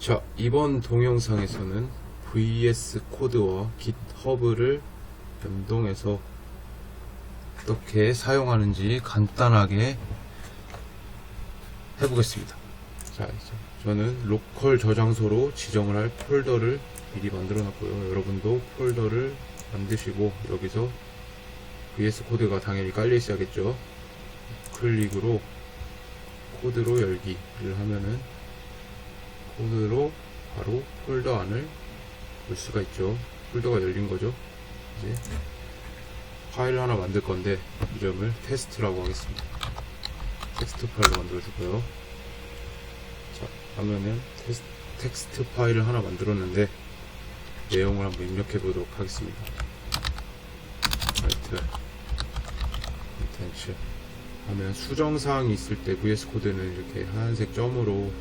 자, 이번 동영상에서는 VS 코드와 GitHub를 연동해서 어떻게 사용하는지 간단하게 해보겠습니다. 자, 이제 저는 로컬 저장소로 지정을 할 폴더를 미리 만들어 놨고요. 여러분도 폴더를 만드시고 여기서 VS 코드가 당연히 깔려 있어야겠죠. 클릭으로 코드로 열기를 하면은 코드로 바로 폴더 안을 볼 수가 있죠. 폴더가 열린 거죠. 이제 파일을 하나 만들 건데 이름을 테스트라고 하겠습니다. 텍스트 파일로 만들어 주고요. 자, 그러면은 텍스트 파일을 하나 만들었는데 내용을 한번 입력해 보도록 하겠습니다. 라이트 컨텐츠 하면 수정사항이 있을 때 VS 코드는 이렇게 하얀색 점으로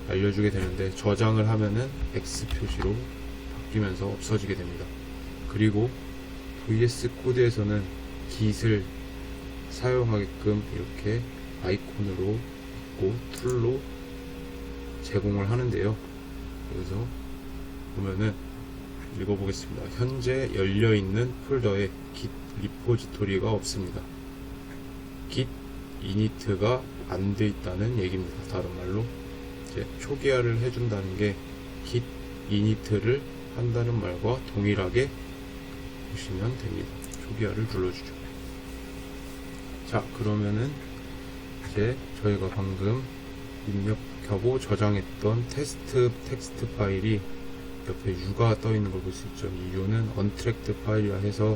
알려주게 되는데 저장을 하면은 X 표시로 바뀌면서 없어지게 됩니다. 그리고 VS 코드에서는 Git을 사용하게끔 이렇게 아이콘으로 있고 툴로 제공을 하는데요. 여기서 보면은 읽어보겠습니다. 현재 열려있는 폴더에 Git 리포지토리가 없습니다. Git init가 안 돼 있다는 얘기입니다. 다른 말로 이제 초기화를 해준다는 게 Git init를 한다는 말과 동일하게 보시면 됩니다. 초기화를 눌러주죠. 자, 그러면은 이제 저희가 방금 입력하고 저장했던 텍스트 파일이 옆에 U가 떠 있는 걸 볼 수 있죠. 이 U는 untracked 파일이라 해서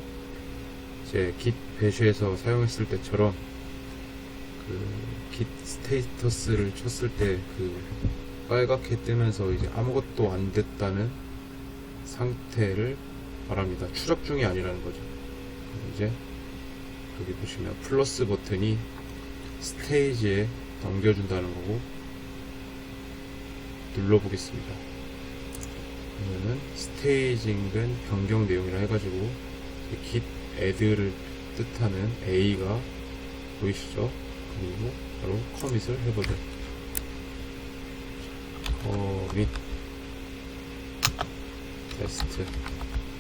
이제 Git 배시에서 사용했을 때처럼 그 Git 스테이터스를 쳤을 때 그 빨갛게 뜨면서 이제 아무것도 안 됐다는 상태를 말합니다. 추적 중이 아니라는 거죠. 이제 여기 보시면 플러스 버튼이 스테이지에 넘겨준다는 거고 눌러보겠습니다. 그러면은 스테이징된 변경 내용이라 해가지고 git add를 뜻하는 a가 보이시죠? 그리고 바로 커밋을 해보죠. 커밋 테스트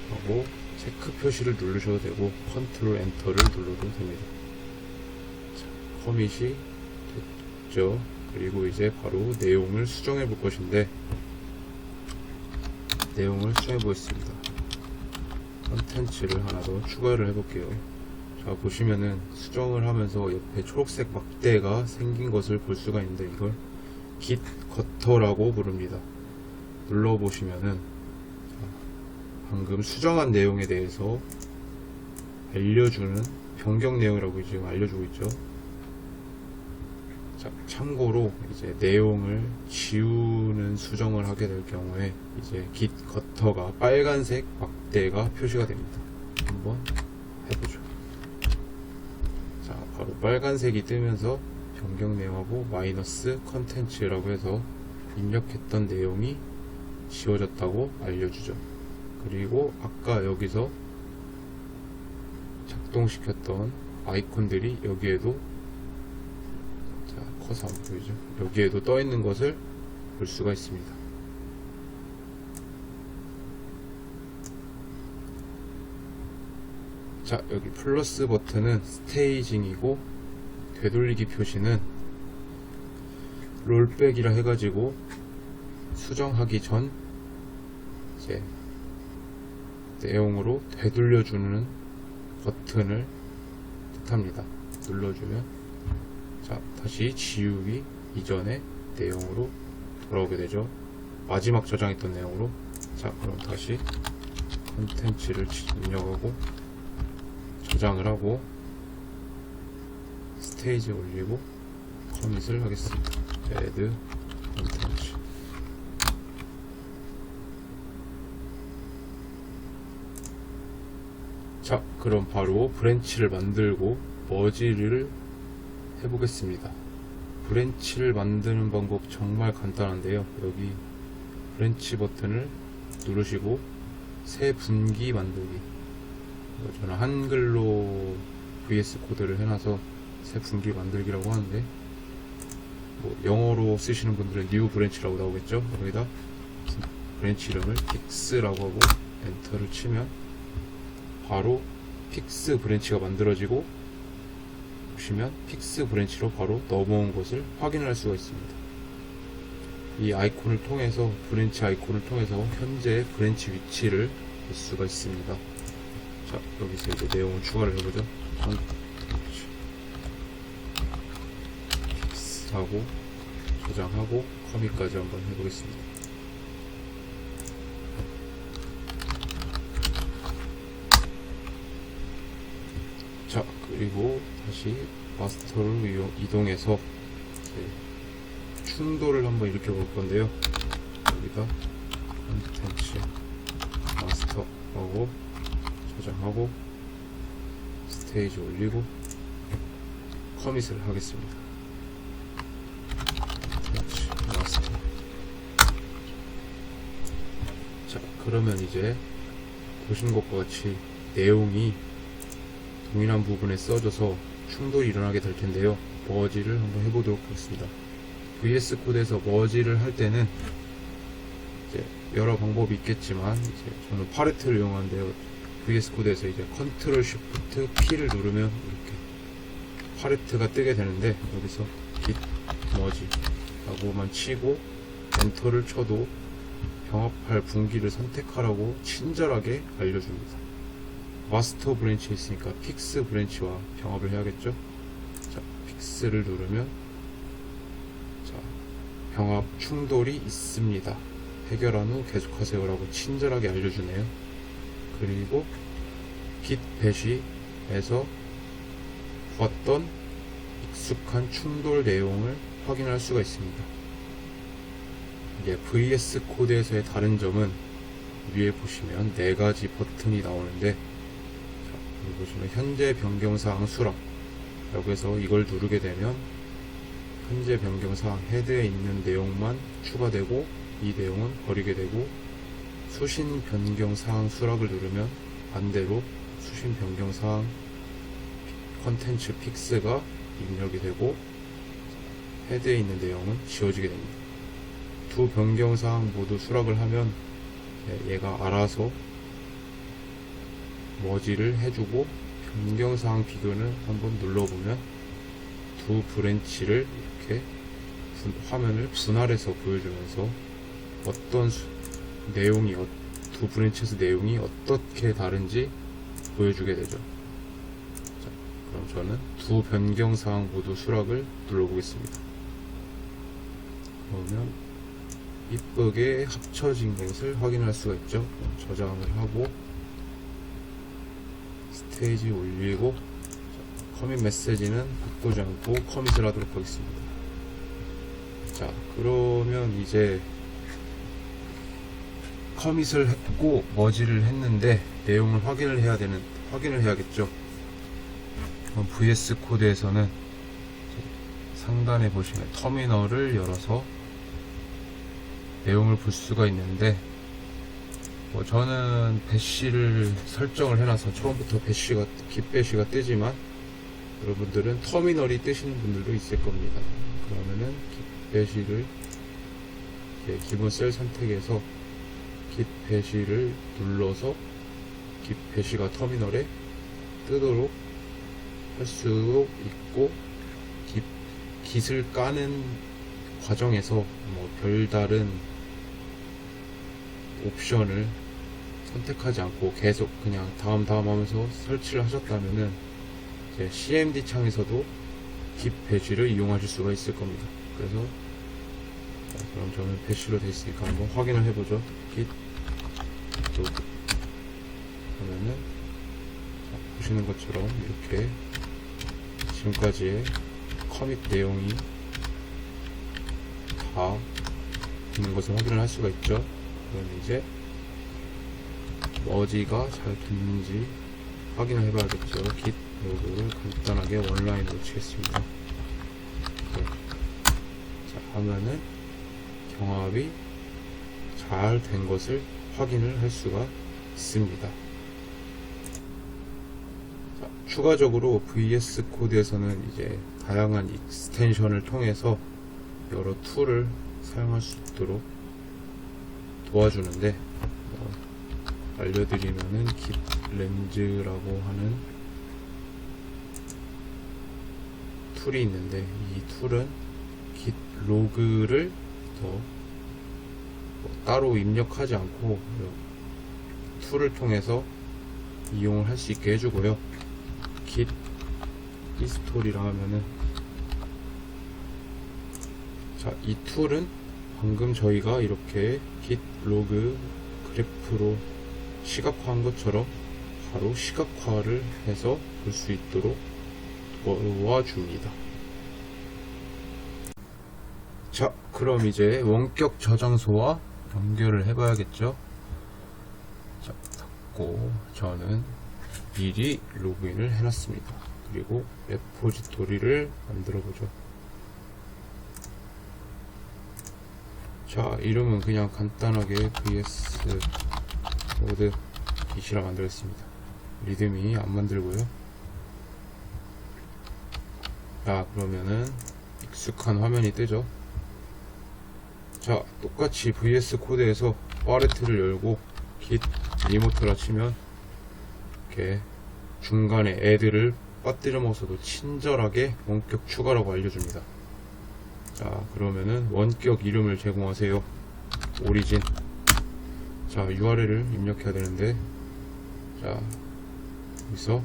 하고 체크 표시를 누르셔도 되고 컨트롤 엔터를 눌러도 됩니다. 자, 커밋이 됐죠. 그리고 이제 바로 내용을 수정해 볼 것인데 내용을 수정해 보겠습니다. 컨텐츠를 하나 더 추가를 해 볼게요. 자, 보시면은 수정을 하면서 옆에 초록색 막대가 생긴 것을 볼 수가 있는데 이걸 Git 커터라고 부릅니다. 눌러보시면은 방금 수정한 내용에 대해서 알려주는 변경 내용이라고 지금 알려주고 있죠. 자, 참고로 이제 내용을 지우는 수정을 하게 될 경우에 이제 Git 커터가 빨간색 막대가 표시가 됩니다. 한번 해보죠. 자, 바로 빨간색이 뜨면서 변경 내용하고 마이너스 컨텐츠라고 해서 입력했던 내용이 지워졌다고 알려주죠. 그리고 아까 여기서 작동시켰던 아이콘들이 여기에도 자, 커서 안 보이죠? 여기에도 떠 있는 것을 볼 수가 있습니다. 자, 여기 플러스 버튼은 스테이징이고 되돌리기 표시는 롤백이라 해가지고 수정하기 전 이제 내용으로 되돌려주는 버튼을 뜻합니다. 눌러주면 자, 다시 지우기 이전의 내용으로 돌아오게 되죠. 마지막 저장했던 내용으로. 자, 그럼 다시 컨텐츠를 입력하고 저장을 하고 스테이지에 올리고 커밋을 하겠습니다. add 컨텐츠. 자, 그럼 바로 브랜치를 만들고 머지를 해보겠습니다. 브랜치를 만드는 방법 정말 간단한데요. 여기 브랜치 버튼을 누르시고 새 분기 만들기. 저는 한글로 VS 코드를 해놔서 새 분기 만들기라고 하는데 뭐 영어로 쓰시는 분들은 new 브랜치라고 나오겠죠. 여기다 브랜치 이름을 픽스라고 하고 엔터를 치면 바로 픽스 브랜치가 만들어지고, 보시면 픽스 브랜치로 바로 넘어온 것을 확인할 수가 있습니다. 이 아이콘을 통해서, 브랜치 아이콘을 통해서 현재 브랜치 위치를 볼 수가 있습니다. 자, 여기서 이제 내용을 추가를 해보죠. 픽스하고 저장하고 커밋까지 한번 해보겠습니다. 자, 그리고 다시 마스터를 이동해서 충돌을 한번 일으켜 볼 건데요. 여기다 컨텐츠 마스터 하고 저장하고 스테이지 올리고 커밋을 하겠습니다. 컨텐츠 마스터. 자, 그러면 이제 보신 것과 같이 내용이 동일한 부분에 써져서 충돌이 일어나게 될 텐데요. 머지를 한번 해보도록 하겠습니다. VS 코드에서 머지를 할 때는 이제 여러 방법이 있겠지만, 이제 저는 파레트를 이용하는데요. VS 코드에서 이제 컨트롤 쉬프트 P를 누르면 이렇게 파레트가 뜨게 되는데, 여기서 git 머지 라고만 치고 엔터를 쳐도 병합할 분기를 선택하라고 친절하게 알려줍니다. 마스터 브랜치에 있으니까 픽스 브랜치와 병합을 해야겠죠. 자, 픽스를 누르면 자, 병합 충돌이 있습니다. 해결한 후 계속하세요 라고 친절하게 알려주네요. 그리고 git 배시에서 보았던 익숙한 충돌 내용을 확인할 수가 있습니다. 이게 VS 코드에서의 다른 점은 위에 보시면 4가지 버튼이 나오는데, 여기 보시면 현재 변경사항 수락 라고 해서 이걸 누르게 되면 현재 변경사항 헤드에 있는 내용만 추가되고 이 내용은 버리게 되고, 수신 변경사항 수락을 누르면 반대로 수신 변경사항 컨텐츠 픽스가 입력이 되고 헤드에 있는 내용은 지워지게 됩니다. 두 변경사항 모두 수락을 하면 얘가 알아서 머지를 해주고, 변경사항 비교를 한번 눌러보면 두 브랜치를 이렇게 화면을 분할해서 보여주면서 어떤 내용이, 두 브랜치에서 내용이 어떻게 다른지 보여주게 되죠. 자, 그럼 저는 두 변경사항 모두 수락을 눌러보겠습니다. 그러면 이쁘게 합쳐진 것을 확인할 수가 있죠. 저장을 하고 스테이지 올리고, 자, 커밋 메시지는 바꾸지 않고 커밋을 하도록 하겠습니다. 자, 그러면 이제 커밋을 했고 머지를 했는데 내용을 확인을 해야겠죠. 그럼 VS 코드에서는 상단에 보시면 터미널을 열어서 내용을 볼 수가 있는데, 저는 배시를 설정을 해놔서 처음부터 git 배시가 뜨지만, 여러분들은 터미널이 뜨시는 분들도 있을 겁니다. 그러면은 git 배시를 기본 셀 선택해서 git 배시를 눌러서 git 배시가 터미널에 뜨도록 할 수 있고, git을 까는 과정에서 뭐 별다른 옵션을 선택하지 않고 계속 그냥 다음 하면서 설치를 하셨다면은 이제 CMD 창에서도 git 배시를 이용하실 수가 있을 겁니다. 그래서 그럼 저는 배시로 되어 있으니까 한번 확인을 해보죠. git 로그 그러면은 보시는 것처럼 이렇게 지금까지의 커밋 내용이 다 있는 것을 확인을 할 수가 있죠. 그럼 이제 머지가 잘 됐는지 확인을 해봐야겠죠. git 로그를 간단하게 원라인으로 치겠습니다. 자, 하면은 경합이 잘 된 것을 확인을 할 수가 있습니다. 자, 추가적으로 VS 코드에서는 이제 다양한 익스텐션을 통해서 여러 툴을 사용할 수 있도록 도와주는데, 알려드리면은 git 렌즈라고 하는 툴이 있는데, 이 툴은 git 로그를 더 따로 입력하지 않고 툴을 통해서 이용을 할 수 있게 해주고요. git 히스토리라 하면은, 자, 이 툴은 방금 저희가 이렇게 git 로그 그래프로 시각화한 것처럼 바로 시각화를 해서 볼 수 있도록 도와줍니다. 자, 그럼 이제 원격 저장소와 연결을 해봐야겠죠. 자, 닫고 저는 미리 로그인을 해놨습니다. 그리고 레포지토리를 만들어보죠. 자, 이름은 그냥 간단하게 vs 코드 git이라 만들었습니다. 리드미 안 만들고요. 자, 그러면은 익숙한 화면이 뜨죠. 자, 똑같이 vs 코드에서 파레트를 열고 git 리모트라 치면 이렇게 중간에 add를 빠뜨려 먹어서도 친절하게 원격 추가라고 알려줍니다. 자, 그러면은 원격 이름을 제공하세요. 오리진. 자, URL을 입력해야 되는데, 자, 여기서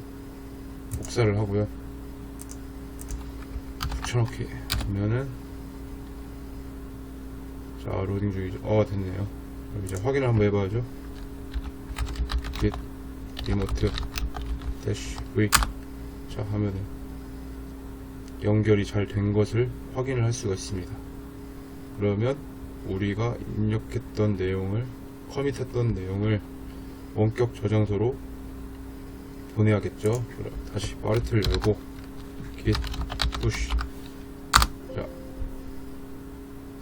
복사를 하고요. 붙여넣기 하면은, 자, 로딩 중이죠. 됐네요. 그럼 이제 확인을 한번 해봐야죠. git remote -v. 자, 하면은 연결이 잘 된 것을 확인을 할 수가 있습니다. 그러면 우리가 입력했던 내용을, 커밋했던 내용을 원격 저장소로 보내야겠죠. 그럼 다시 파레트를 열고 git push. 자,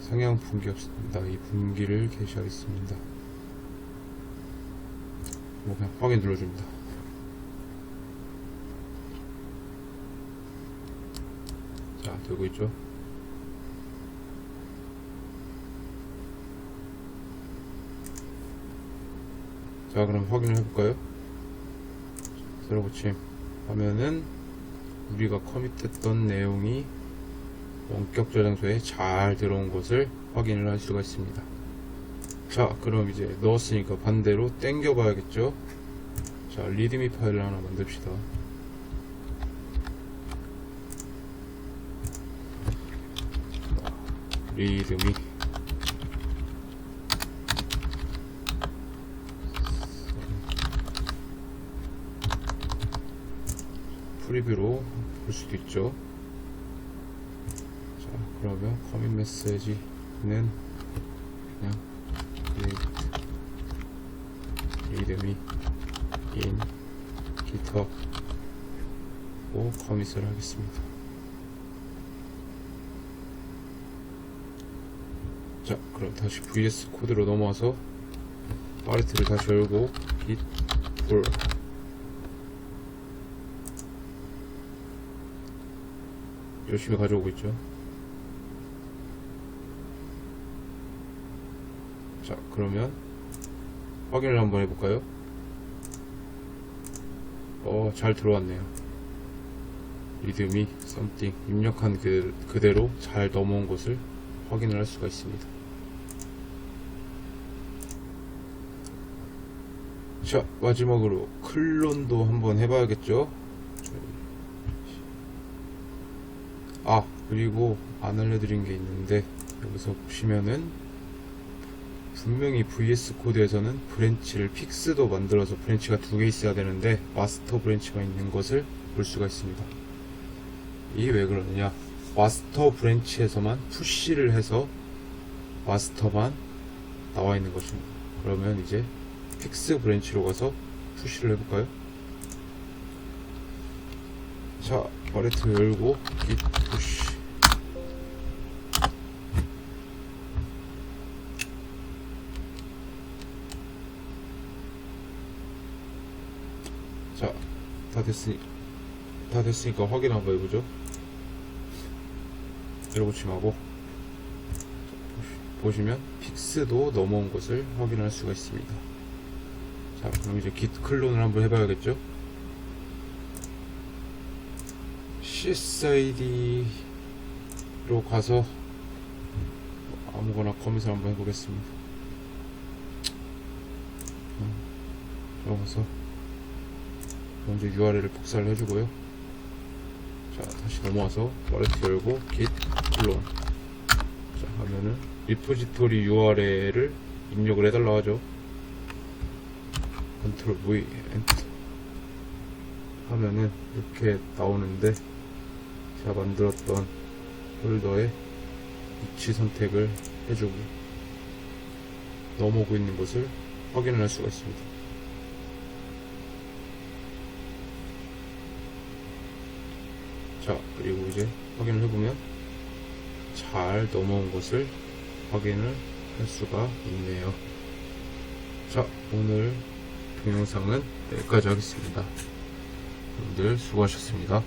상향 분기 없습니다. 이 분기를 게시하겠습니다. 그냥 확인 눌러줍니다. 자, 되고 있죠. 자, 그럼 확인을 해볼까요? 새로 고침 하면은 우리가 커밋했던 내용이 원격 저장소에 잘 들어온 것을 확인을 할 수가 있습니다. 자, 그럼 이제 넣었으니까 반대로 땡겨 봐야겠죠. 자, 리드미 파일을 하나 만듭시다. 리드미 프리뷰로 볼 수도 있죠. 자, 그러면 커밋 메시지는 그냥 리드미 인 GitHub 고 커밋을 하겠습니다. 자, 그럼 다시 vs 코드로 넘어와서 파레트를 다시 열고 git pull. 열심히 가져오고 있죠. 자, 그러면 확인을 한번 해볼까요? 잘 들어왔네요. 리드미 something 입력한 그대로 잘 넘어온 것을 확인을 할 수가 있습니다. 자, 마지막으로 클론도 한번 해봐야겠죠. 그리고 안 알려드린 게 있는데, 여기서 보시면은 분명히 vs 코드에서는 브랜치를 픽스도 만들어서 브랜치가 2개 있어야 되는데 마스터 브랜치가 있는 것을 볼 수가 있습니다. 이게 왜 그러느냐, 마스터 브랜치에서만 푸시를 해서 마스터만 나와 있는 것입니다. 그러면 이제 픽스 브랜치로 가서 푸시를 해볼까요? 자, 파레트 열고 git push. 자, 다 됐으니까 확인 한번 해보죠. 에러 고침하고 보시면 픽스도 넘어온 것을 확인할 수가 있습니다. 자, 그럼 이제 git 클론을 한번 해봐야겠죠? sysad로 가서 아무거나 커밋을 한번 해보겠습니다. 들어가서 먼저 URL을 복사를 해주고요. 자, 다시 넘어와서 팔레트 열고 git 클론. 자, 하면은 리포지토리 URL을 입력을 해달라 하죠. Ctrl V 엔터 하면은 이렇게 나오는데, 제가 만들었던 폴더의 위치 선택을 해주고 넘어오고 있는 것을 확인을 할 수가 있습니다. 자, 그리고 이제 확인을 해보면 잘 넘어온 것을 확인을 할 수가 있네요. 자, 오늘 동영상은 여기까지 하겠습니다. 여러분들 수고하셨습니다.